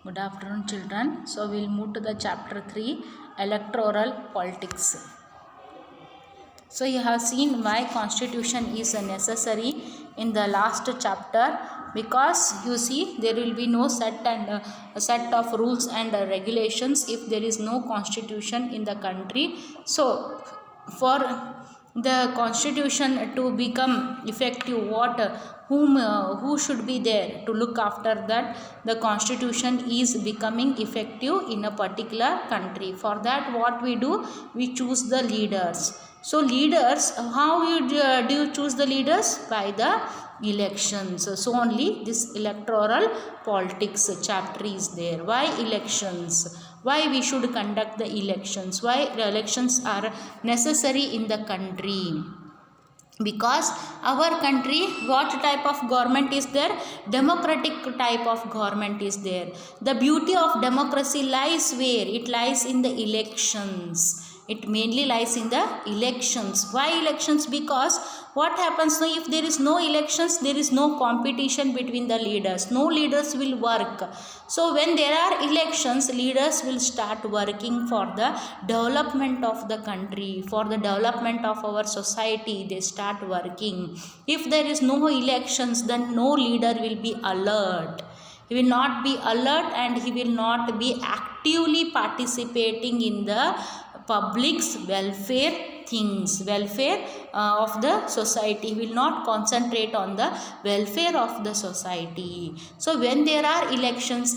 Good afternoon, children. So we'll move to the chapter 3, electoral politics. So you have seen why constitution is necessary in the last chapter, because you see there will be no set of rules and regulations if there is no constitution in the country. So for the constitution to become effective, who should be there to look after that the constitution is becoming effective in a particular country? For that, what we do, we choose the leaders. So leaders, how do you choose the leaders? By the elections. So only this electoral politics chapter is there. Why elections? Why we should conduct the elections? Why the elections are necessary in the country? Because our country, what type of government is there? Democratic type of government is there. The beauty of democracy lies where? It lies in the elections. It mainly lies in the elections. Why elections? Because what happens now, if there is no elections, there is no competition between the leaders. No leaders will work. So when there are elections, leaders will start working for the development of the country, for the development of our society. They start working. If there is no elections, then no leader will be alert. He will not be alert and he will not be actively participating in the public's welfare of the society. He will not concentrate on the welfare of the society. So when there are elections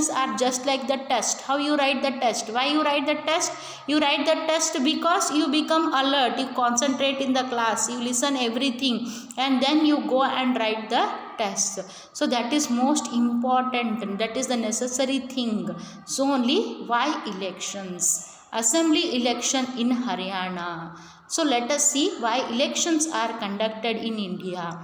are just like the test. How you write the test? Why you write the test? You write the test because you become alert, you concentrate in the class, you listen everything, and then you go and write the test. So that is most important, that is the necessary thing. So only why elections? Assembly election in Haryana. So let us see why elections are conducted in India.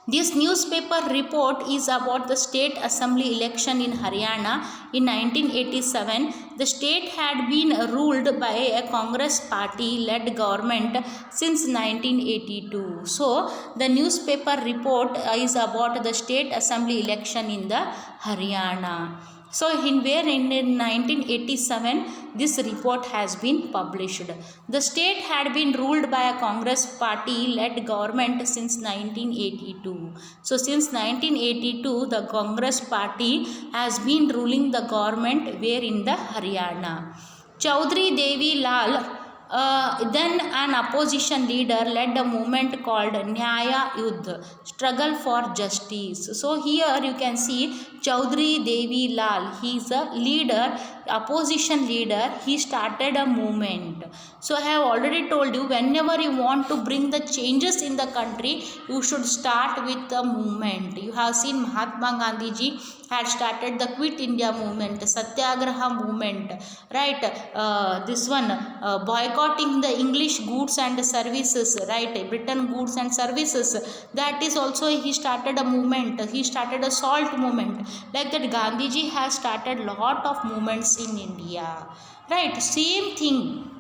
This newspaper report is about the state assembly election in Haryana in 1987. The state had been ruled by a Congress party led government since 1982. So the newspaper report is about the state assembly election in the Haryana. So in 1987 this report has been published. The state had been ruled by a Congress party led government since 1982. So since 1982 the Congress party has been ruling the government where in the Haryana. Chaudhry Devi Lal, then an opposition leader, led a movement called Nyaya Yudh, struggle for justice. So here you can see Chaudhry Devi Lal, he is a leader, opposition leader. He started a movement. So I have already told you, whenever you want to bring the changes in the country, you should start with the movement. You have seen Mahatma Gandhi ji had started the Quit India movement, Satyagraha movement, right? This one, boycotting the English goods and services, right? Britain goods and services. That is also, he started a movement. He started a salt movement. Like that, Gandhiji has started lot of movements in India, right? Same thing.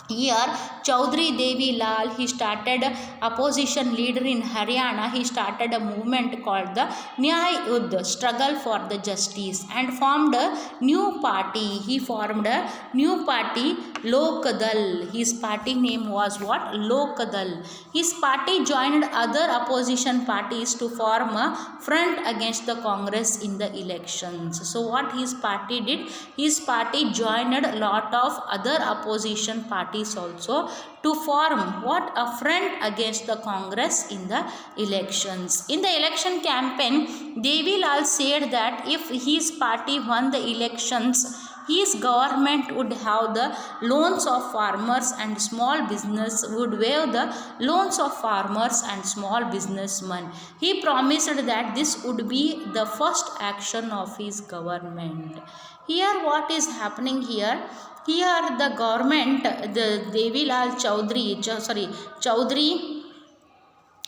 Here Chaudhry Devi Lal, he started opposition leader in Haryana. He started a movement called the Nyaya Yudh, struggle for the justice, and formed a new party. He formed a new party, Lok Dal. His party name was what? Lok Dal. His party joined other opposition parties to form a front against the Congress in the elections. So what his party did? His party joined a lot of other opposition parties also to form what? A front against the Congress in the elections. In the election campaign, Devi Lal said that if his party won the elections, his government would have the loans of farmers and small business, would waive the loans of farmers and small businessmen. He promised that this would be the first action of his government. Here what is happening here? Here the government, the Devi Lal Chaudhry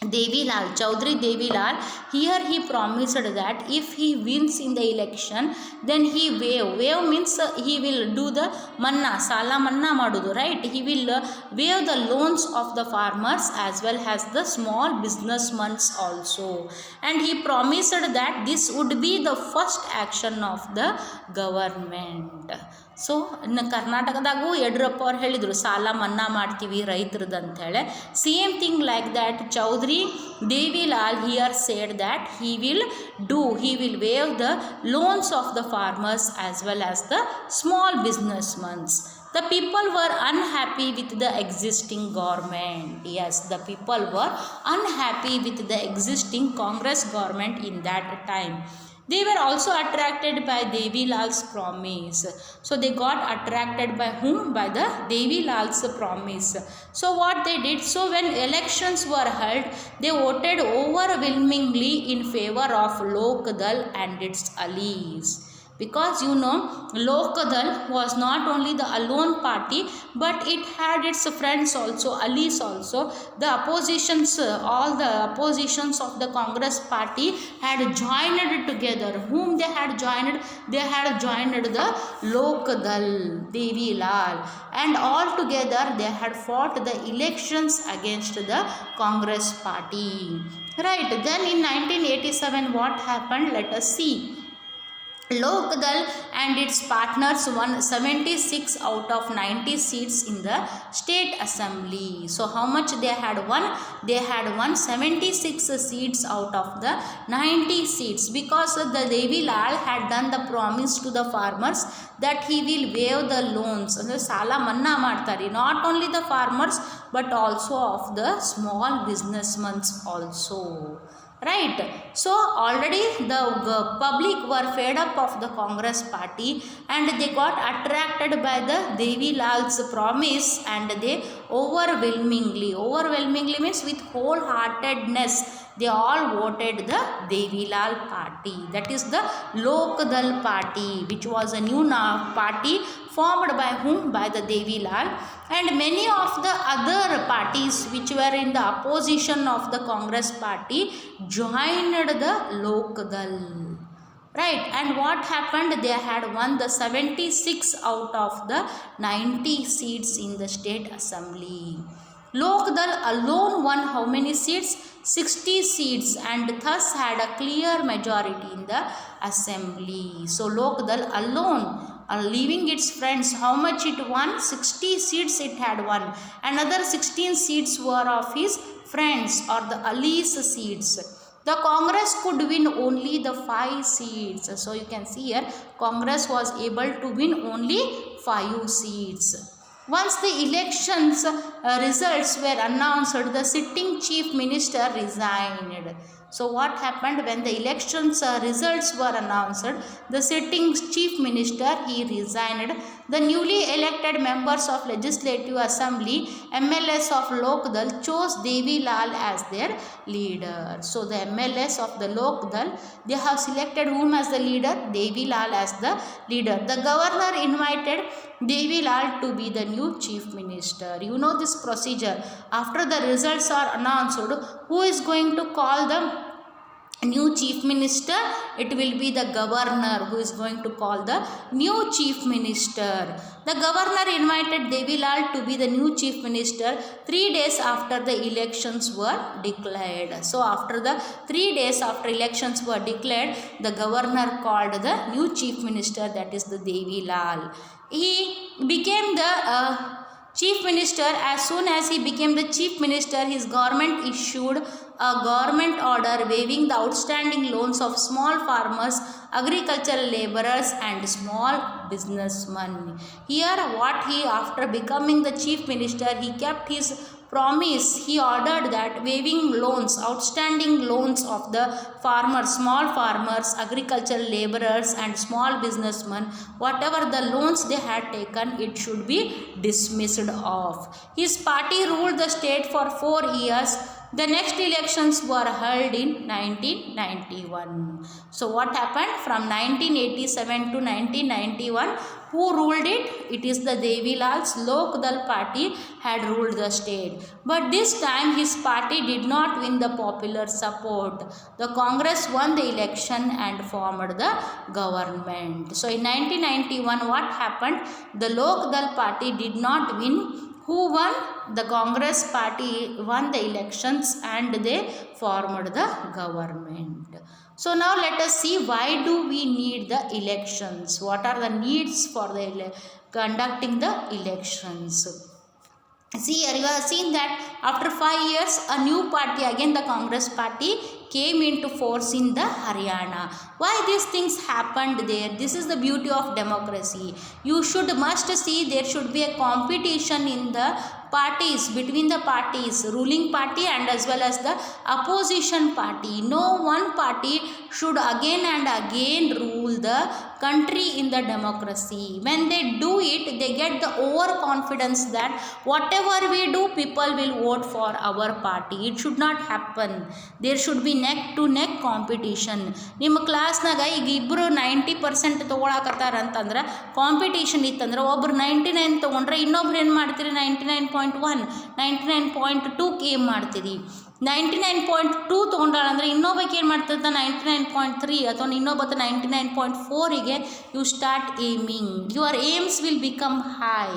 Devilal, Chaudhary Devilal, here he promised that if he wins in the election, then he waive means he will do the manna, sala manna madudu, right? He will waive the loans of the farmers as well as the small businessmen also. And he promised that this would be the first action of the government. So ಇನ್ನು ಕರ್ನಾಟಕದಾಗೂ ಯಡಿಯೂರಪ್ಪ ಅವ್ರು ಹೇಳಿದರು ಸಾಲ ಮನ್ನಾ ಮಾಡ್ತೀವಿ ರೈತರದ್ದು ಅಂಥೇಳಿ. Same thing like that Chaudhary Devi Lal here said that he will waive the loans of the farmers as well as the small businessmen. The people were unhappy with the existing government. Yes, the people were unhappy with the existing Congress government in that time. They were also attracted by Devilal's promise. So they got attracted by whom? By the Devilal's promise. So what they did? So when elections were held, they voted overwhelmingly in favor of Lok Dal and its allies. Because you know, Lok Dal was not only the alone party, but it had its friends also, allies also. The oppositions, all the oppositions of the Congress party had joined together. Whom they had joined? They had joined the Lok Dal, Devilal, and all together they had fought the elections against the Congress party. Right. Then in 1987, what happened? Let us see. Lok Dal and its partners won 76 out of 90 seats in the state assembly. So how much they had won? They had won 76 seats out of the 90 seats, because the Devilal had done the promise to the farmers that he will waive the loans. ಅಂದರೆ ಸಾಲ ಮನ್ನಾ ಮಾಡ್ತಾರೆ, not only the farmers but also of the small businessmen also. Right. So already the public were fed up of the Congress party and they got attracted by the Devilal's promise, and they overwhelmingly means with wholeheartedness, they all voted the Devilal party. That is the Lok Dal party, which was a new party formed by whom? By the Devilal. And many of the other parties which were in the opposition of the Congress party joined the Lok Dal. Right. And what happened? They had won the 76 out of the 90 seats in the state assembly. Lok Dal alone won how many seats? 60 seats, and thus had a clear majority in the assembly. So Lok Dal alone, leaving its friends, how much it won? 60 seats it had won. Another 16 seats were of his friends or the allies seats. The Congress could win only the 5 seats. So you can see here, Congress was able to win only 5 seats. Once the elections results were announced, the sitting chief minister resigned. So what happened when the elections results were announced? The sitting chief minister, he resigned. The newly elected members of Legislative Assembly, MLAs of Lok Dal, chose Devilal as their leader. So the MLAs of the Lok Dal, they have selected whom as the leader? Devilal as the leader. The governor invited Devilal to be the new chief minister. You know this procedure. After the results are announced, who is going to call the new chief minister? It will be the governor who is going to call the new chief minister. The governor invited Devilal to be the new chief minister 3 days after the elections were declared. So after the 3 days after elections were declared, the governor called the new chief minister, that is the Devilal. He became the chief minister. As soon as he became the chief minister, his government issued a government order waiving the outstanding loans of small farmers, agricultural laborers and small businessmen. Here what he, after becoming the chief minister, he kept his promise. He ordered that waiving loans, outstanding loans of the farmers, small farmers, agricultural laborers and small businessmen, whatever the loans they had taken, it should be dismissed off. His party ruled the state for 4 years The next elections were held in 1991. So what happened from 1987 to 1991? Who ruled it? It is the Devilal's Lok Dal party had ruled the state. But this time his party did not win the popular support. The Congress won the election and formed the government. So in 1991 what happened? The Lok Dal party did not win. Who won? The Congress party won the elections and they formed the government. So now let us see why do we need the elections? What are the needs for the conducting the elections? See here you have seen that after 5 years a new party, again the Congress party, came into force in the Haryana. Why these things happened there? This is the beauty of democracy. You must see there should be a competition in the parties, between the parties, ruling party and as well as the opposition party. No one party should again and again rule the country in the democracy. When they do it, they get the overconfidence that whatever we do, people will vote for our party. It should not happen. There should be neck to neck competition. ನಿಮ್ಮ ಕ್ಲಾಸ್ನಾಗ ಈಗ ಇಬ್ಬರು 90% ತೊಗೊಳಕತ್ತಾರ ಅಂತಂದ್ರೆ competition ಇತ್ತಂದ್ರೆ ಒಬ್ರು 99 ತೊಗೊಂಡ್ರೆ ಇನ್ನೊಬ್ರು ಏನು ಮಾಡ್ತೀರಿ 99.1 99.2 ಏನು ಮಾಡ್ತೀರಿ 99.2 ತೊಗೊಂಡಾಳಂದ್ರೆ ಇನ್ನೊಬ್ಬಕ್ಕೆ ಏನು ಮಾಡ್ತಿರ್ತ 99.3 ಅಥವಾ ಇನ್ನೊಬ್ಬತ್ತ 99.4ಗೆ you start aiming. Your aims will become high.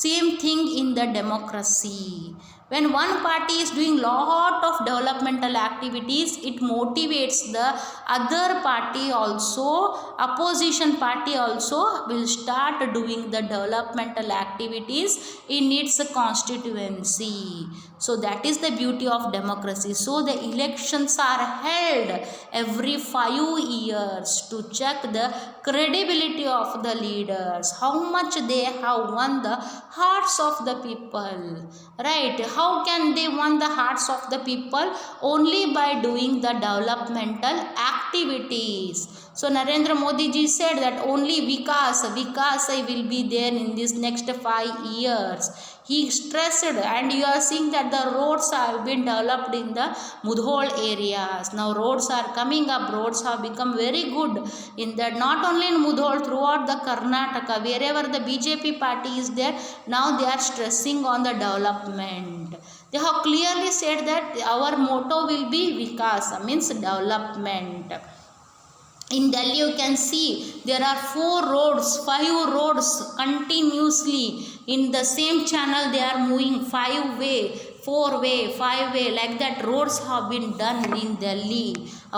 Same thing in the democracy. When one party is doing lot of developmental activities, it motivates the other party also, opposition party also will start doing the developmental activities in its constituency. So that is the beauty of democracy. So the elections are held every 5 years to check the credibility of the leaders, how much they have won the hearts of the people, right? How can they win the hearts of the people? Only by doing the developmental activities. So Narendra Modi ji said that only Vikasa will be there in this next 5 years. He stressed, and you are seeing that the roads have been developed in the Mudhol areas. Now roads are coming up, roads have become very good in that, not only in Mudhol, throughout the Karnataka, wherever the BJP party is there, now they are stressing on the development. They have clearly said that our motto will be Vikasa, means development. In Delhi you can see there are 5 roads continuously in the same channel. They are moving 5-way, 4-way, 5-way, like that roads have been done in Delhi,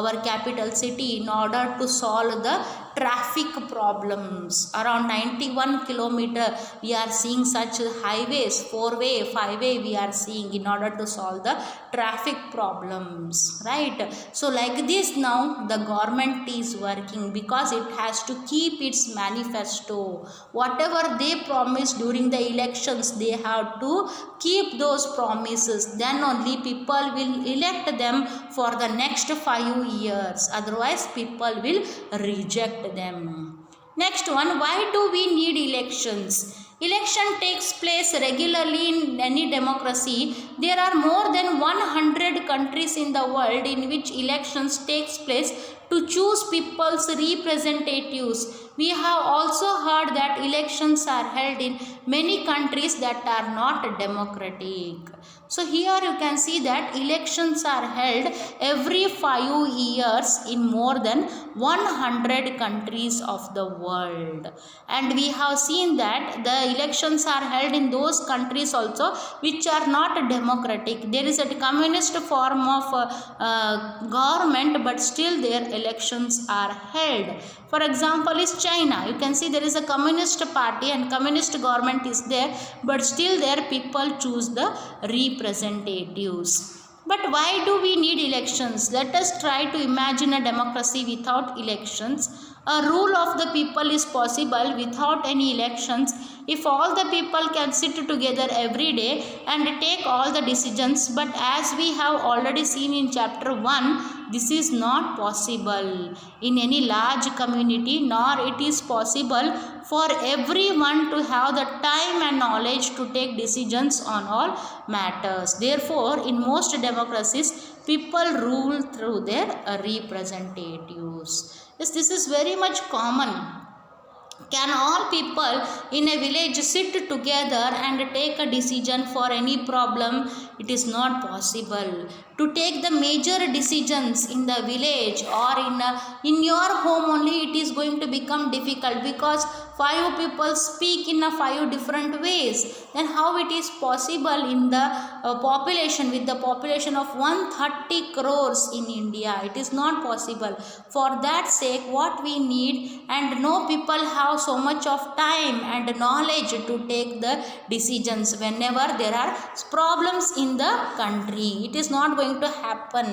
our capital city, in order to solve the traffic problems. Around 91 kilometer we are seeing such highways, 4-way, 5-way we are seeing in order to solve the traffic problems, right? So like this now the government is working because it has to keep its manifesto. Whatever they promised during the elections, they have to keep those promises. Then only people will elect them for the next 5 years. Otherwise people will reject them. Next one, why do we need elections? Election takes place regularly in any democracy. There are more than 100 countries in the world in which elections takes place to choose people's representatives. We have also heard that elections are held in many countries that are not democratic. So here you can see that elections are held every 5 years in more than 100 countries of the world. And we have seen that the elections are held in those countries also which are not democratic. There is a communist form of government, but still their elections are held. For example is China. You can see there is a communist party and communist government is there, but still their people choose the representatives. But why do we need elections? Let us try to imagine a democracy without elections. A rule of the people is possible without any elections. If all the people can sit together every day and take all the decisions, but as we have already seen in chapter 1, this is not possible in any large community, nor it is possible for everyone to have the time and knowledge to take decisions on all matters. Therefore, in most democracies, people rule through their representatives. Yes, this is very much common. Can all people in a village sit together and take a decision for any problem? It is not possible. To take the major decisions in the village or in your home only, it is going to become difficult because 5 people speak in 5 different ways. Then how it is possible in the population, with the population of 130 crores in India? It is not possible. For that sake, what we need, and no people have so much of time and knowledge to take the decisions whenever there are problems in the country. It is not going to happen,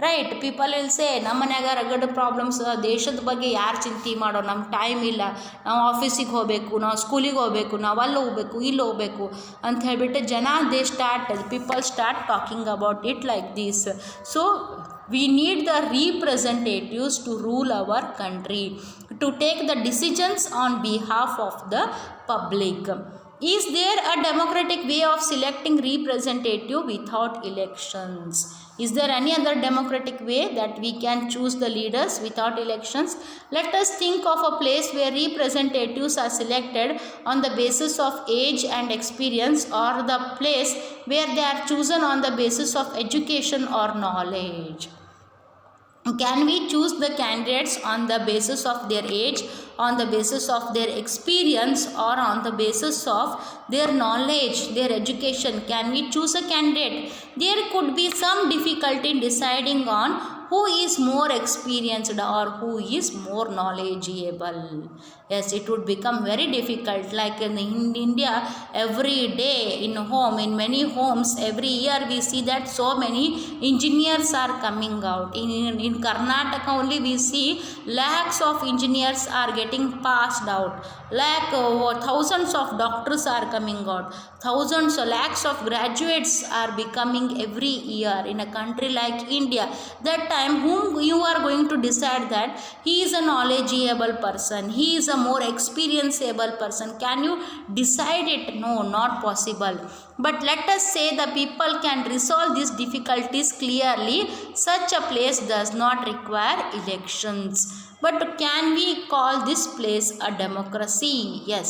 right? People will say, ನಮ್ಮ ಮನ್ಯಾಗ ರಗಡ್ problems, ದೇಶದ ಬಗ್ಗೆ ಯಾರು ಚಿಂತೆ ಮಾಡೋ, ನಮ್ಗೆ time ಇಲ್ಲ, ನಾವು ಆಫೀಸಿಗೆ ಹೋಗಬೇಕು, ನಾವು ಸ್ಕೂಲಿಗೆ ಹೋಗಬೇಕು, ನಾವು ಅಲ್ಲಿ ಹೋಗಬೇಕು, ಇಲ್ಲಿ ಹೋಗಬೇಕು ಅಂತ ಹೇಳಿಬಿಟ್ಟು ಜನ people start talking about it like this. So we need the representatives to rule our country, to take the decisions on behalf of the public. Is there a democratic way of selecting representative without elections? Is there any other democratic way that we can choose the leaders without elections? Let us think of a place where representatives are selected on the basis of age and experience, or the place where they are chosen on the basis of education or knowledge. Can we choose the candidates on the basis of their age, on the basis of their experience, or on the basis of their knowledge, their education? Can we choose a candidate? There could be some difficulty in deciding on who is more experienced or who is more knowledgeable. Yes, it would become very difficult. Like in India, every day in many homes, every year we see that so many engineers are coming out. In Karnataka only we see lakhs of engineers are getting passed out. Thousands of doctors are coming out. Thousands or lakhs of graduates are becoming every year in a country like India. That time, whom you are going to decide that he is a knowledgeable person, he is a more experienceable person? Can you decide it? No, not possible. But let us say the people can resolve these difficulties clearly. Such a place does not require elections. But can we call this place a democracy? Yes.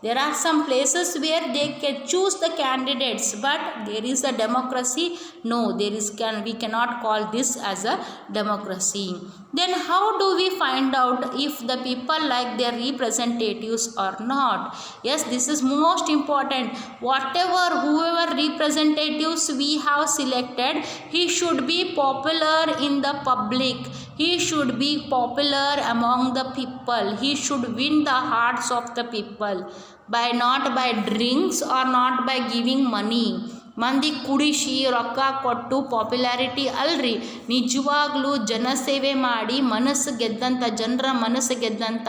There are some places where they can choose the candidates, but there is a democracy. No, we cannot call this as a democracy. Then how do we find out if the people like their representatives or not? Yes, this is most important. Whoever representatives we have selected, he should be popular in the public. He should be popular among the people. He should win the hearts of the people, not by drinks or not by giving money. ಮಂದಿ ಕುಡಿಸಿ ರೊಕ್ಕ ಕೊಟ್ಟು popularity ಅಲ್ರಿ, ನಿಜವಾಗ್ಲೂ ಜನಸೇವೆ ಮಾಡಿ ಜನರ ಮನಸ್ಸು ಗೆದ್ದಂಥ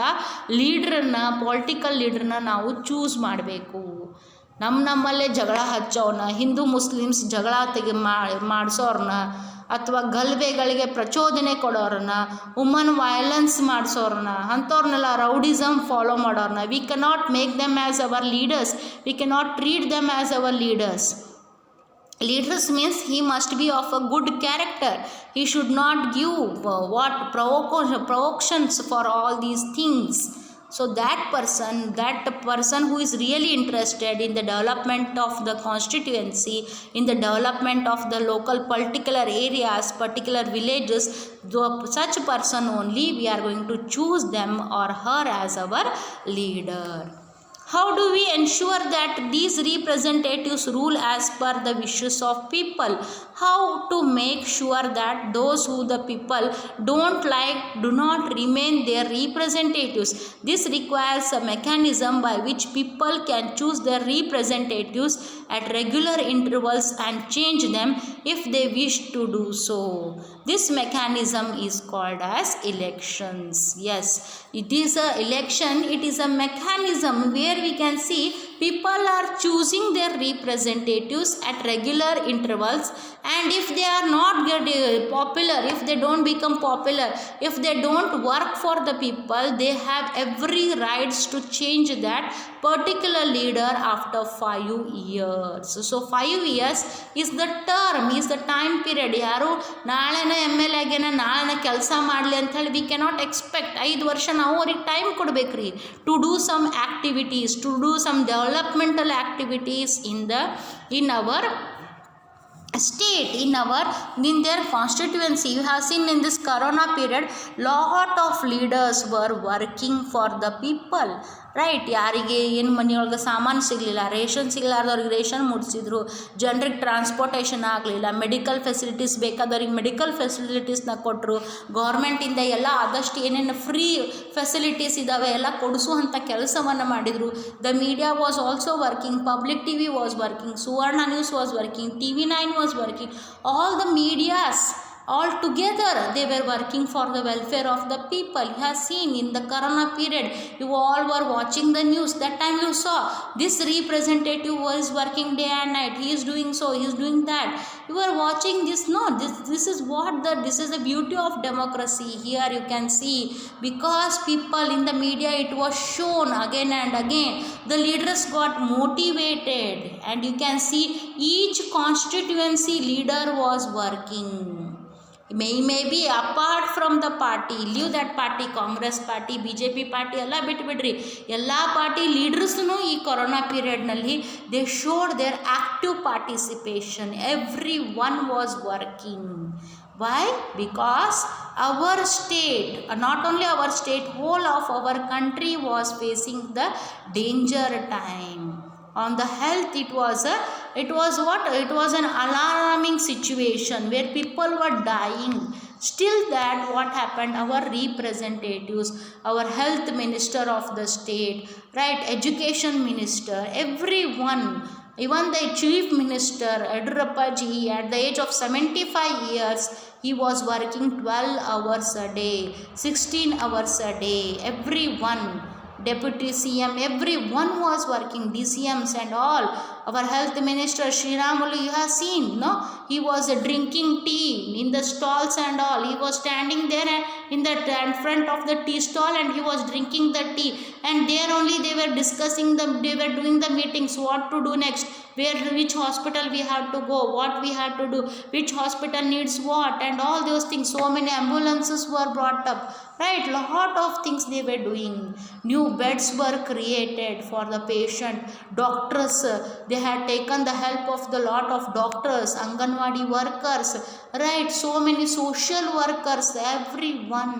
ಲೀಡ್ರನ್ನ, ಪೊಲಿಟಿಕಲ್ ಲೀಡ್ರನ್ನ ನಾವು ಚೂಸ್ ಮಾಡಬೇಕು. ನಮ್ಮಲ್ಲೇ ಜಗಳ ಹಚ್ಚೋನ, ಹಿಂದೂ ಮುಸ್ಲಿಮ್ಸ್ ಜಗಳ ಮಾಡಿಸೋರ್ನ, ಅಥವಾ ಗಲಭೆಗಳಿಗೆ ಪ್ರಚೋದನೆ ಕೊಡೋರನ್ನ, ವುಮನ್ ವೈಲೆನ್ಸ್ ಮಾಡಿಸೋರನ್ನ, ಅಂಥವ್ರನ್ನೆಲ್ಲ ರೌಡಿಸಮ್ ಫಾಲೋ ಮಾಡೋರನ್ನ, we cannot make them as our leaders. We cannot treat them as our leaders. Leaders means he must be of a good character. He should not give provocations for all these things. So that person who is really interested in the development of the constituency, in the development of the local particular areas, particular villages, such person only we are going to choose them or her as our leader. How do we ensure that these representatives rule as per the wishes of people? How to make sure that those who the people don't like do not remain their representatives? This requires a mechanism by which people can choose their representatives at regular intervals and change them if they wish to do so. This mechanism is called as elections. Yes, it is a election. It is a mechanism where we can see people are choosing their representatives at regular intervals, and if they are not popular, if they don't become popular, if they don't work for the people, they have every rights to change that particular leader after 5 years. So 5 years is the term, is the time period. ಯಾರು ನಾಳೆನ M L ಎಗೆನ ನಾಳೆನ ಕೆಲಸ ಮಾಡಲಿ ಅಂಥೇಳಿ we cannot expect. 5 ವರ್ಷ ನಾವು ಅವ್ರಿಗೆ time ಕೊಡಬೇಕ್ರಿ to do some activities, to do some developmental activities in our state, in their constituency. You have seen in this corona period lot of leaders were working for the people, right. ಯಾರಿಗೆ ಏನು ಮನೆಯೊಳಗೆ ಸಾಮಾನು ಸಿಗಲಿಲ್ಲ, ration ಸಿಗಲಾರ್ದವ್ರಿಗೆ ration ಮುಟ್ಟಿಸಿದ್ರು, ಜನರಿಗೆ transportation ಆಗಲಿಲ್ಲ, medical facilities ಬೇಕಾದವ್ರಿಗೆ medical ಫೆಸಿಲಿಟೀಸ್ನ ಕೊಟ್ಟರು. ಗೌರ್ಮೆಂಟಿಂದ ಎಲ್ಲ ಆದಷ್ಟು ಏನೇನು ಫ್ರೀ ಫೆಸಿಲಿಟೀಸ್ ಇದ್ದಾವೆ ಎಲ್ಲ ಕೊಡಿಸುವಂಥ ಕೆಲಸವನ್ನು ಮಾಡಿದರು. The media was also working, public T V was working, Suvarna news was working, TV9 was working, all the medias all together they were working for the welfare of the people. You have seen in the corona period, you all were watching the news, that time you saw this representative was working day and night, he is doing so, he is doing that, you were watching this. No, this is what this is the beauty of democracy. Here you can see, because people in the media, it was shown again and again, the leaders got motivated, and you can see each constituency leader was working. Maybe apart from the party, leave that party, Congress party, BJP party ಎಲ್ಲ ಬಿಟ್ಬಿಡ್ರಿ, ಎಲ್ಲ party ಲೀಡರ್ಸ್ನು ಈ corona ಪೀರಿಯಡ್ನಲ್ಲಿ they showed their active participation. Everyone was working. Why? Because our state, not only our state, whole of our country was facing the danger time. On the health, it was an alarming situation where people were dying. Still that what happened, our representatives, our health minister of the state, right, education minister, everyone, even the chief minister Yediyurappa ji, at the age of 75 years, he was working 12 hours a day, 16 hours a day. Everyone, deputy CM, everyone was working, DCMs and all. Our health minister Sriramulu, you have seen, no, he was drinking tea in the stalls and all. He was standing there in front of the tea stall, and he was drinking the tea, and there only they were discussing they were doing the meetings, what to do next, which hospital we have to go, what we have to do, which hospital needs what, and all those things. So many ambulances were brought up, right, lot of things they were doing. New beds were created for the patient. Doctors, they had taken the help of the lot of doctors, Anganwadi workers, right, so many social workers, everyone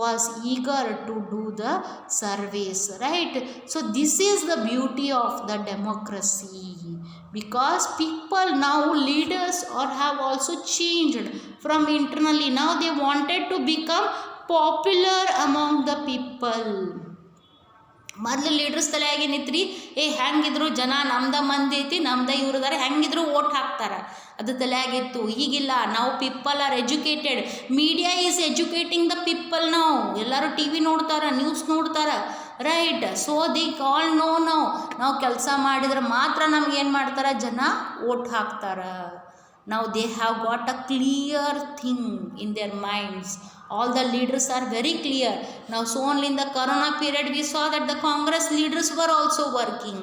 was eager to do the service, right. So this is the beauty of the democracy, because people now, leaders have also changed from internally. Now they wanted to become popular among the people. ಮೊದಲು leaders ತಲೆಯಾಗಿ ನಿಂತ್ರಿ, ಹೆಂಗಿದ್ರು ಜನ ನಮ್ದ ಮಂದಿ ಐತಿ, ನಮ್ದ ಇವ್ರದಾರ, ಹೆಂಗಿದ್ರು vote ಹಾಕ್ತಾರೆ, ಅದು ತಲೆಯಾಗಿತ್ತು. ಈಗಿಲ್ಲ, ನಾವು people are educated, media is educating the people. ಎಲ್ಲರೂ TV ನೋಡ್ತಾರೆ, ನ್ಯೂಸ್ ನೋಡ್ತಾರೆ, right. So the all know ನಾವು ಕೆಲಸ ಮಾಡಿದ್ರೆ ಮಾತ್ರ ನಮ್ಗೇನು ಮಾಡ್ತಾರೆ, ಜನ ಓಟ್ ಹಾಕ್ತಾರೆ. Now they have got a clear thing in their minds. All the leaders are very clear. Now so only in the corona period we saw that the Congress leaders were also working.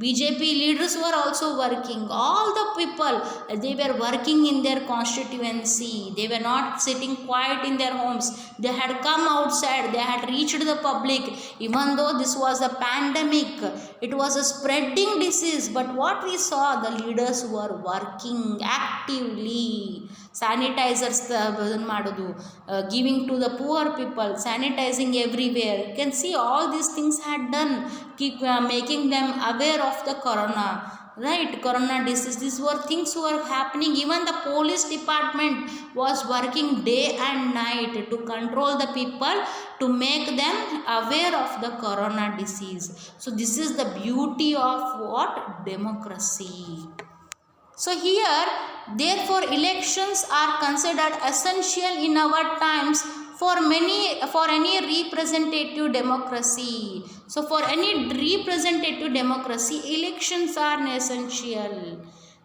BJP leaders were also working. All the people, they were working in their constituency. They were not sitting quiet in their homes. They had come outside. They had reached the public. Even though this was a pandemic, it was a spreading disease. But what we saw, the leaders were working actively. Sanitizers ಮಾಡೋದು, giving to the poor people, sanitizing everywhere. You can see all these things had done, making them aware of the corona, right, corona disease. These were things were happening. Even the police department was working day and night to control the people, to make them aware of the corona disease. So this is the beauty of what? Democracy. So here, therefore, elections are considered essential in our times for any representative democracy. So for any representative democracy, elections are essential.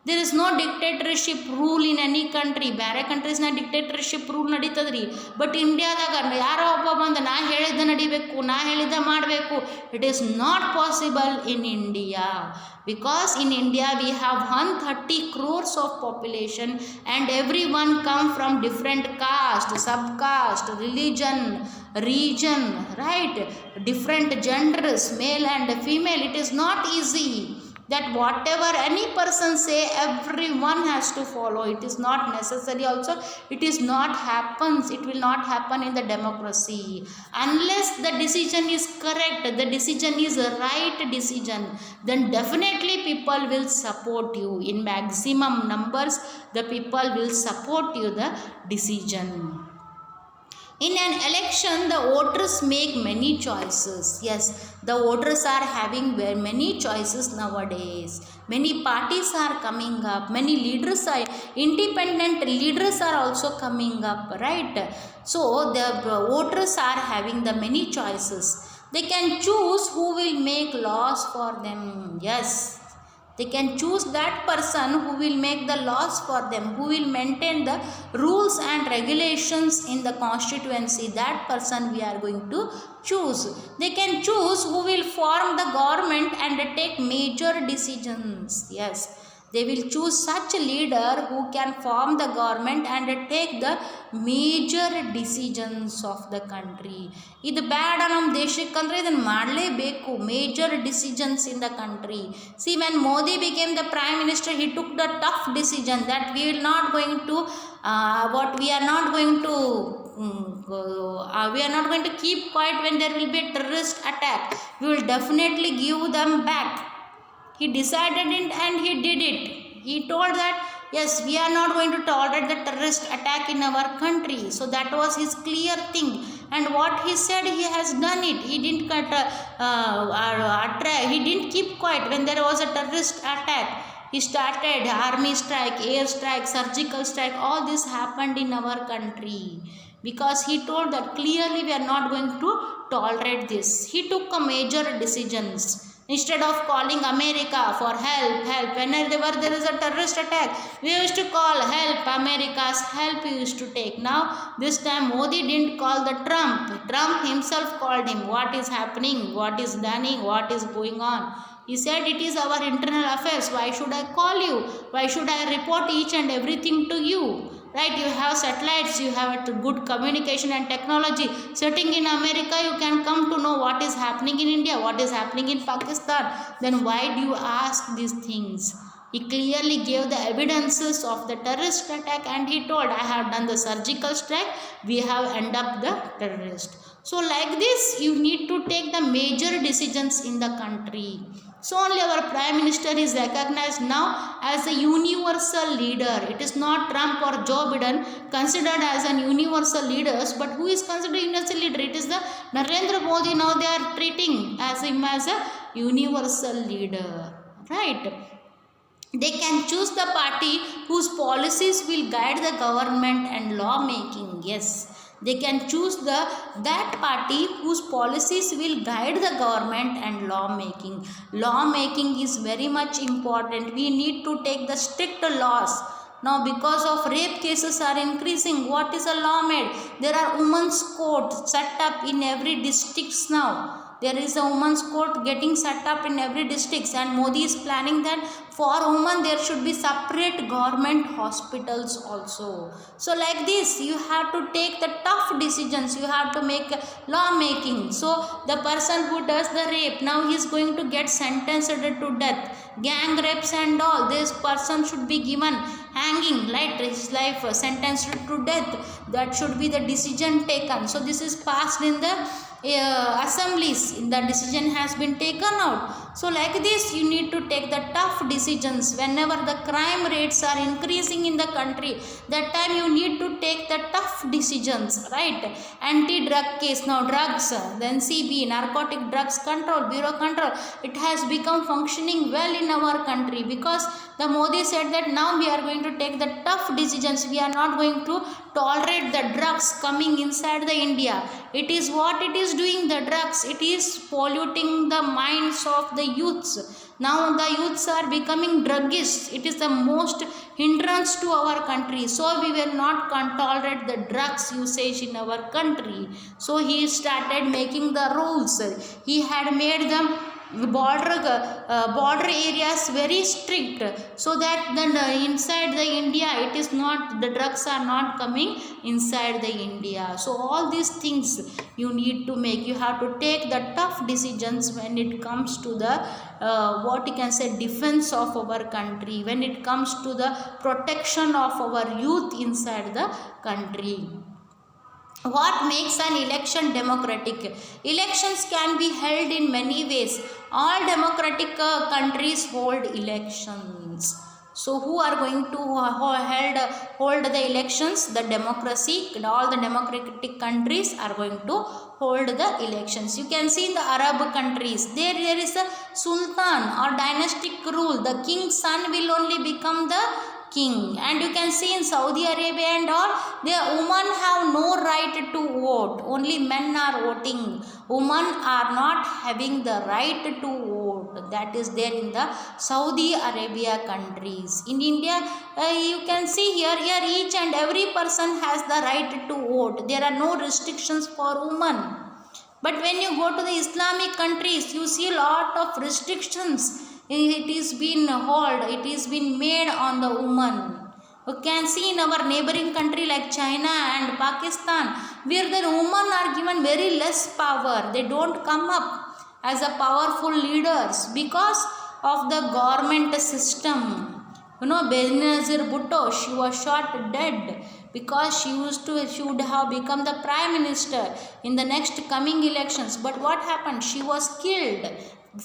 There is no dictatorship rule in any country. ಬೇರೆ ಕಂಟ್ರೀಸ್ನ dictatorship rule ನಡೀತದ್ರಿ. But ಇಂಡಿಯಾದಾಗ ಯಾರೋ ಒಬ್ಬ ಬಂದು ನಾ ಹೇಳಿದ್ದ ನಡಿಬೇಕು, ನಾ ಹೇಳಿದ್ದ ಮಾಡಬೇಕು. It is not possible in India. Because in India we have 130 crores of population and everyone come from different caste, subcaste, religion, region, right? Different genders, male and female. It is not easy that whatever any person say everyone has to follow. It is not necessary also. It is not happens. It will not happen in the democracy unless the decision is correct, the decision is a right decision. Then definitely people will support you. In maximum numbers the people will support you the decision. In an election, the voters make many choices. Yes, the voters are having very many choices nowadays. Many parties are coming up. Many leaders are, independent leaders are also coming up, right? So the voters are having the many choices. They can choose who will make laws for them. Yes, they can choose that person who will make the laws for them, who will maintain the rules and regulations in the constituency. That person we are going to choose. They can choose who will form the government and take major decisions. Yes, they will choose such a leader who can form the government and take the major decisions of the country. ಇದು ಬ್ಯಾಡ ನಮ್ಮ ದೇಶಕ್ಕಂದ್ರೆ ಇದನ್ನು ಮಾಡಲೇಬೇಕು. Major decisions in the country. See when Modi became the prime minister, he took the tough decision that we will not going to we are not going to keep quiet when there will be a terrorist attack. We will definitely give them back. He decided it and he did it. He told that yes, we are not going to tolerate the terrorist attack in our country. So that was his clear thing. And what he said, he has done it. He didn't he didn't keep quiet when there was a terrorist attack. He started army strike, air strike, surgical strike. All this happened in our country because he told that clearly we are not going to tolerate this. He took a major decisions. Instead of calling America for help, whenever there is a terrorist attack, we used to call help, America's help we used to take. Now, this time Modi didn't call the Trump. Trump himself called him. What is happening? What is done? What is going on? He said it is our internal affairs. Why should I call you? Why should I report each and everything to you? Right, you have satellites, you have a good communication and technology. Sitting in America, you can come to know what is happening in India, what is happening in Pakistan. Then why do you ask these things? He clearly gave the evidences of the terrorist attack and he told, I have done the surgical strike, we have ended up the terrorist. So like this, you need to take the major decisions in the country. So only our Prime Minister is recognized now as a universal leader. It is not Trump or Joe Biden considered as an universal leaders, but who is considered universal leader? It is the Narendra Modi. Now they are treating as him as a universal leader, right? They can choose the party whose policies will guide the government and lawmaking. Yes, they can choose that party whose policies will guide the government and lawmaking. Lawmaking is very much important. We need to take the strict laws. Now because of rape cases are increasing, what is a law made? There are women's courts set up in every districts now. There is a women's court getting set up in every district and Modi is planning that for women there should be separate government hospitals also. So like this, you have to take the tough decisions. You have to make law making. So the person who does the rape, now he is going to get sentenced to death. Gang rapes and all, this person should be given hanging, like his life sentenced to death. That should be the decision taken. So this is passed in the assemblies. The decision has been taken out. So like this, you need to take the tough decisions. Whenever the crime rates are increasing in the country, that time you need to take the tough decisions, right? Anti-drug case, now drugs, then NCB, Narcotic Drugs Control Bureau control, it has become functioning well in our country because the Modi said that now we are going to take the tough decisions. We are not going to tolerate the drugs coming inside the India. It is what it is doing, the drugs. It is polluting the minds of the youths. Now the youths are becoming druggists. It is the most hindrance to our country. So we will not tolerate the drugs usage in our country. So he started making the rules. He had made them border areas very strict, so that then inside the India it is not, the drugs are not coming inside the India. So all these things you need to make, you have to take the tough decisions when it comes to the what you can say, defense of our country, when it comes to the protection of our youth inside the country. What makes an election democratic? Elections can be held in many ways. All democratic countries hold elections. So who are going to hold the elections? The democracy. All the democratic countries are going to hold the elections. You can see in the Arab countries, there is a sultan or dynastic rule. The king's son will only become the king. And you can see in Saudi Arabia and all, the women have no right to vote. Only men are voting. Women are not having the right to vote. That is there in the Saudi Arabia countries. In India, you can see here each and every person has the right to vote. There are no restrictions for women. But when you go to the Islamic countries, you see a lot of restrictions. It is been made on the woman. You can see in our neighboring country like China and Pakistan, where the women are given very less power. They don't come up as a powerful leaders because of the government system. You know, Benazir Bhutto, she was shot dead because she would have become the prime minister in the next coming elections. But what happened? She was killed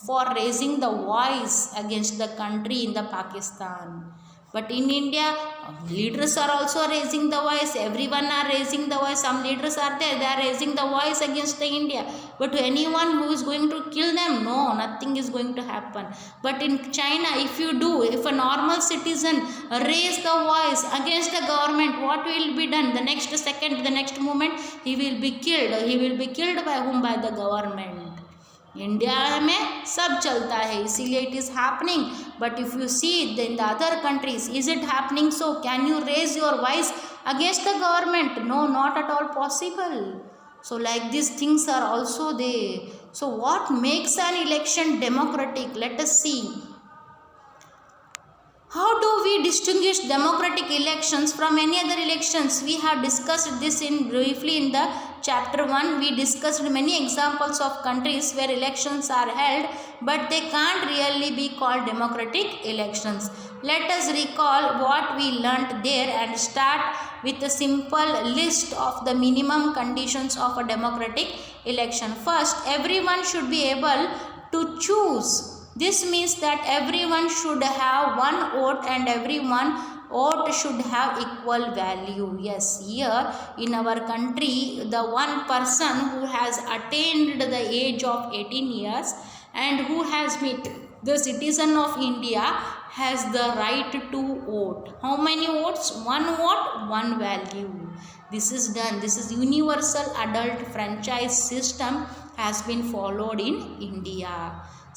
for raising the voice against the country in the Pakistan. But in India, leaders are also raising the voice. Everyone are raising the voice. Some leaders are there, they are raising the voice against the India. But to anyone who is going to kill them, no, nothing is going to happen. But in China, if a normal citizen raise the voice against the government, what will be done? The next second, the next moment, he will be killed. He will be killed by whom? By the government. India में सब चलता है, इसीलिए it is happening. But if you see in the other countries, is it happening? So can you raise your voice against the government? No, not at all possible. So like these things are also there. So what makes an election democratic? Let us see. How do we distinguish democratic elections from any other elections? We have discussed this briefly in the chapter 1. We discussed many examples of countries where elections are held, but they can't really be called democratic elections. Let us recall what we learnt there and start with a simple list of the minimum conditions of a democratic election. First, everyone should be able to choose. This means that everyone should have one vote and everyone vote should have equal value. Yes, here in our country, the one person who has attained the age of 18 years and who has met the citizen of India has the right to vote. How many votes? One vote, one value. This is done. This is universal adult franchise system has been followed in India.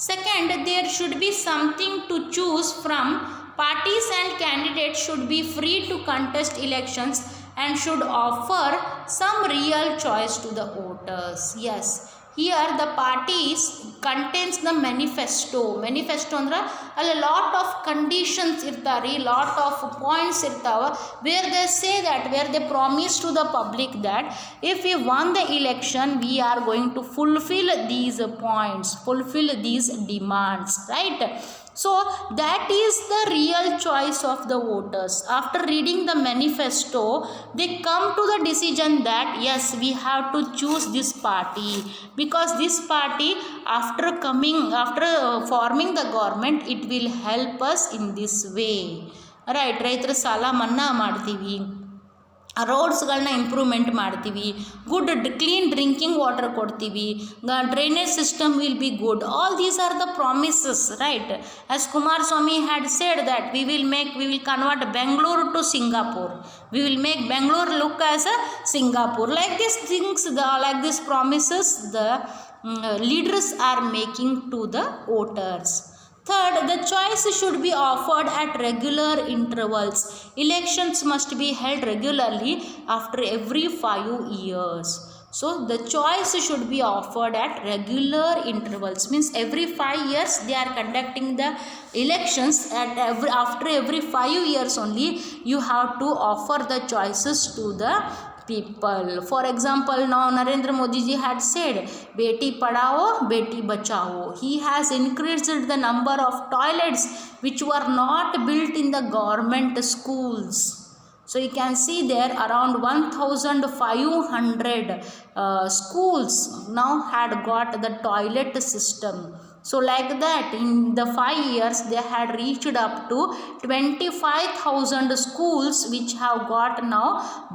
Second, there should be something to choose from. Parties and candidates should be free to contest elections and should offer some real choice to the voters. Yes, here the parties contains the manifesto. Manifesto andre a lot of conditions irtari, lot of points irtava, where they say that, where they promise to the public that if we won the election, we are going to fulfill these points, fulfill these demands, right? So that is the real choice of the voters. After reading the manifesto, they come to the decision that yes, we have to choose this party because this party after forming the government, it will help us in this way. Right, ರೈತರ ಸಾಲ ಮನ್ನಾ ಮಾಡ್ತೀವಿ, ರೋಡ್ಸ್ಗಳನ್ನ improvement ಮಾಡ್ತೀವಿ, good clean drinking water ಕೊಡ್ತೀವಿ, drainage system will be good. All these are the promises, right? As Kumaraswamy had said that we will convert Bangalore to Singapore. We will make Bangalore look as a Singapore. Like these things, like these promises, the leaders are making to the voters. Third, the choice should be offered at regular intervals. Elections must be held regularly after every 5 years. So the choice should be offered at regular intervals. Means every 5 years they are conducting the elections. After every 5 years only you have to offer the choices to the people. For example, now Narendra Modi ji had said beti padhao beti bachao. He has increased the number of toilets which were not built in the government schools. So you can see there around 1500 schools now had got the toilet system. So like that, in the 5 years they had reached up to 25,000 schools which have got now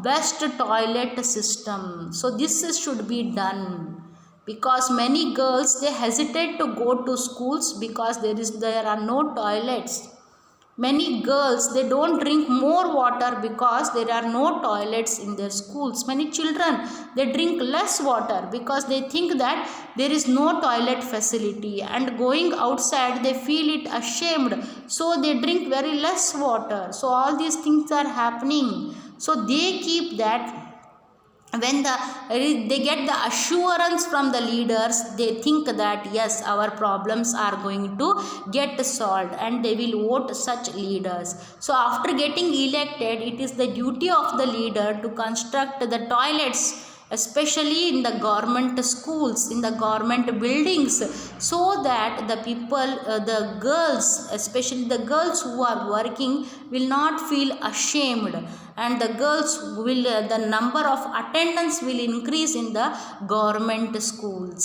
best toilet system. So this should be done, because many girls they hesitate to go to schools because there are no toilets. Many girls they don't drink more water because there are no toilets in their schools. Many children they drink less water because they think that there is no toilet facility, and going outside they feel it ashamed, so they drink very less water. So all these things are happening. So they keep that when they get the assurance from the leaders, they think that yes, our problems are going to get solved, and they will vote such leaders. So after getting elected, it is the duty of the leader to construct the toilets, especially in the government schools, in the government buildings, so that the people, the girls, especially the girls who are working, will not feel ashamed, and the girls will, the number of attendance will increase in the government schools.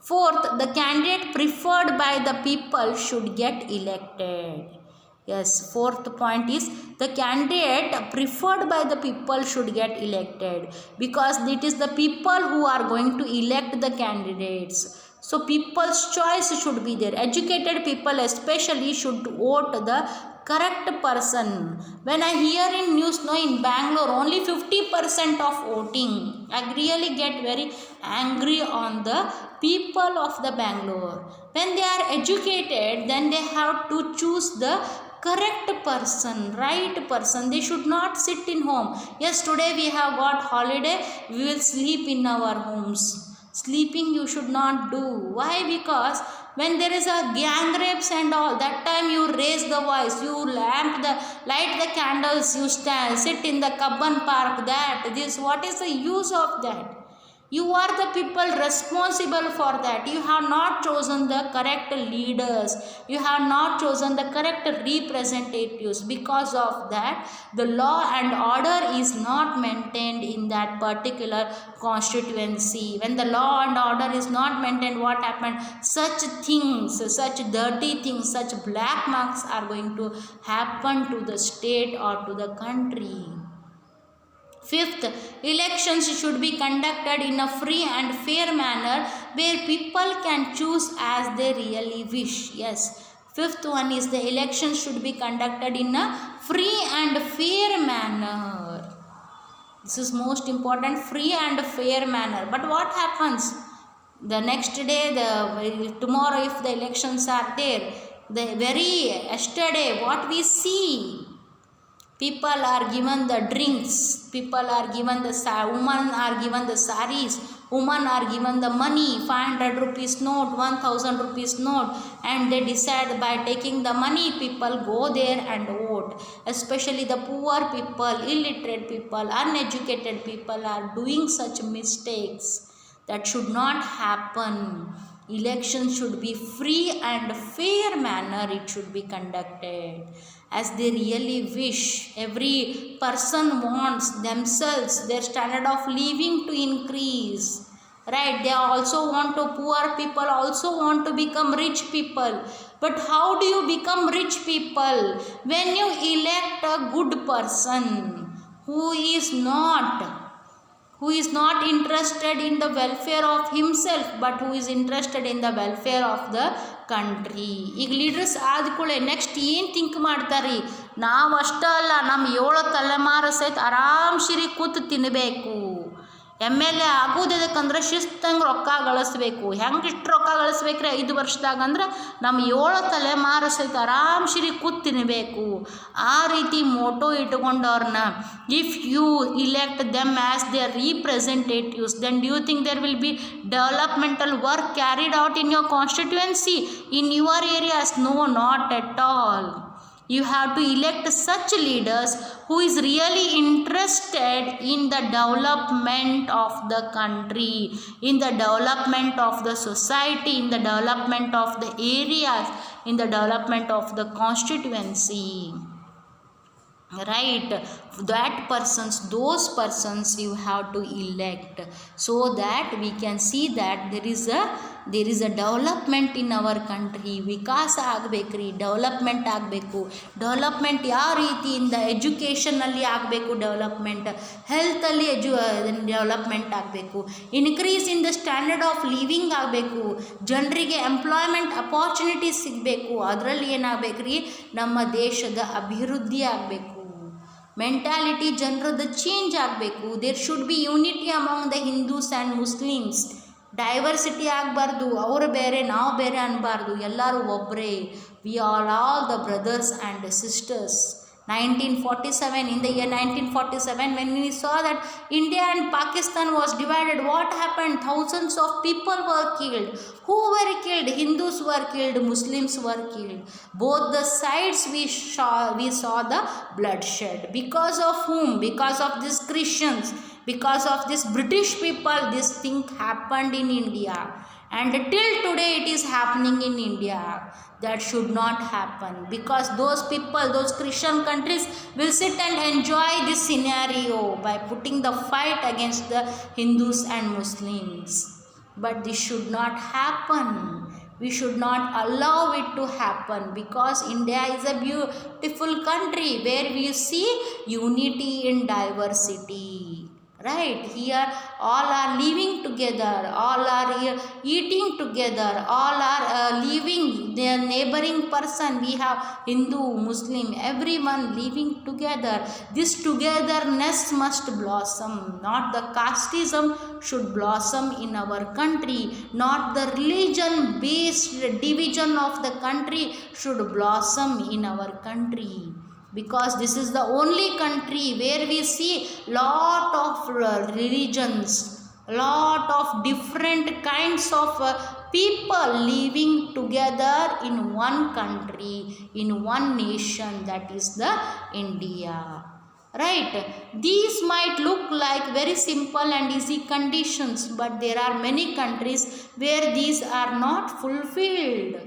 Fourth, the candidate preferred by the people should get elected. Yes, fourth point is the candidate preferred by the people should get elected, because it is the people who are going to elect the candidates. So people's choice should be there. Educated people especially should vote the correct person. When I hear in news now in Bangalore only 50% of voting, I really get very angry on the people of the Bangalore. When they are educated, then they have to choose the correct person, right person. They should not sit in home. Yes, today we have got holiday, we will sleep in our homes. Sleeping you should not do. Why? Because when there is a gang rapes and all, that time you raise the voice, you light the candles, you sit in the Kabban Park. What is the use of that? You are the people responsible for that. You have not chosen the correct leaders. You have not chosen the correct representatives. Because of that, the law and order is not maintained in that particular constituency. When the law and order is not maintained, what happened? Such things, such dirty things, such black marks are going to happen to the state or to the country. Fifth, elections should be conducted in a free and fair manner where people can choose as they really wish. Yes, fifth one is the elections should be conducted in a free and fair manner. This is most important, free and fair manner. But what happens? The next day, tomorrow if the elections are there, the very yesterday what we see, people are given the drinks, people are given the women are given the saris, women are given the money, 500 rupees note, 1000 rupees note, and they decide by taking the money, people go there and vote. Especially the poor people, illiterate people, uneducated people are doing such mistakes. That should not happen. Election should be free and fair manner, it should be conducted as they really wish. Every person wants themselves, their standard of living to increase, right? They also want to, poor people also want to become rich people. But how do you become rich people? When you elect a good person who is not interested in the welfare of himself but who is interested in the welfare of the country. ಈಗ leaders ಆದ್ಕೂಳೆ next ಏನು think ಮಾಡ್ತಾರ್ರಿ, ನಾವು ಅಷ್ಟೇ ಅಲ್ಲ ನಮ್ಮ 7 ತಲೆಮಾರು ಸಹಿತ ಆರಾಮ್ಸಿರಿ ಕೂತು ತಿನ್ನಬೇಕು. MLA ಆಗೋದಕ್ಕಂದ್ರೆ ಶಿಸ್ತಂಗೆ ರೊಕ್ಕ ಗಳಿಸ್ಬೇಕು. ಹೆಂಗೆ ಇಷ್ಟು ರೊಕ್ಕ ಗಳಿಸ್ಬೇಕ್ರಿ 5 ವರ್ಷದಾಗ ಅಂದ್ರೆ ನಮ್ಮ 7 ತಲೆಮಾರು ಸಹಿತ ಆರಾಮ್ಸಿರಿ ಕೂತು ತಿನ್ನಬೇಕು. ಆ ರೀತಿ ಮೋಟೋ ಇಟ್ಕೊಂಡವ್ರನ್ನ if you elect them as their representatives then do think there will be developmental work carried out in your constituency in your areas? No, not at all. You have to elect such leaders who is really interested in the development of the country, in the development of the society, in the development of the areas, in the development of the constituency. Right, those persons you have to elect so that we can see that there is a development in our country. ವಿಕಾಸ ಆಗಬೇಕ್ರಿ, development ಆಗಬೇಕು. Development ಯಾವ ರೀತಿಯಿಂದ ಎಜುಕೇಷನಲ್ಲಿ ಆಗಬೇಕು, development ಹೆಲ್ತಲ್ಲಿ development ಆಗಬೇಕು, increase in the standard of living ಆಗಬೇಕು, ಜನರಿಗೆ employment opportunities ಸಿಗಬೇಕು. ಅದರಲ್ಲಿ ಏನಾಗಬೇಕ್ರಿ, ನಮ್ಮ ದೇಶದ ಅಭಿವೃದ್ಧಿ ಆಗಬೇಕು. ಮೆಂಟಾಲಿಟಿ ಜನರದ್ದು ಚೇಂಜ್ ಆಗಬೇಕು. There should be unity among the Hindus and Muslims. Diversity ಆಗಬಾರ್ದು, ಅವರು ಬೇರೆ ನಾವು ಬೇರೆ ಅನ್ನಬಾರ್ದು, ಎಲ್ಲರೂ ಒಬ್ಬರೇ. We are all the brothers and sisters. 1947, in the year 1947, when we saw that India and Pakistan was divided, what happened? Thousands of people were killed. Who were killed? Hindus were killed, Muslims were killed. Both the sides we saw the bloodshed. Because of whom? Because of these Christians, because of this British people, this thing happened in India. And till today it is happening in India. That should not happen, because those people, those Christian countries will sit and enjoy this scenario by putting the fight against the Hindus and Muslims. But this should not happen. We should not allow it to happen, because India is a beautiful country where we see unity in diversity. Right, here all are living together, all are eating together, all are living their neighboring person. We have Hindu, Muslim, everyone living together. This togetherness must blossom. Not the casteism should blossom in our country, not the religion based division of the country should blossom in our country. Because this is the only country where we see lot of religions, lot of different kinds of people living together in one country, in one nation, that is the India. Right, these might look like very simple and easy conditions, but there are many countries where these are not fulfilled.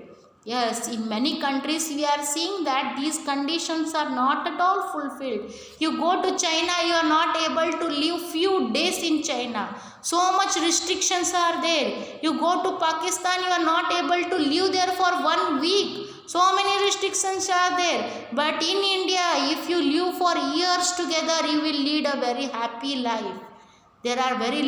Yes, in many countries we are seeing that these conditions are not at all fulfilled. You go to China, you are not able to live few days in China. So much restrictions are there. You go to Pakistan, you are not able to live there for 1 week. So many restrictions are there. But in India, if you live for years together, you will lead a very happy life. There are very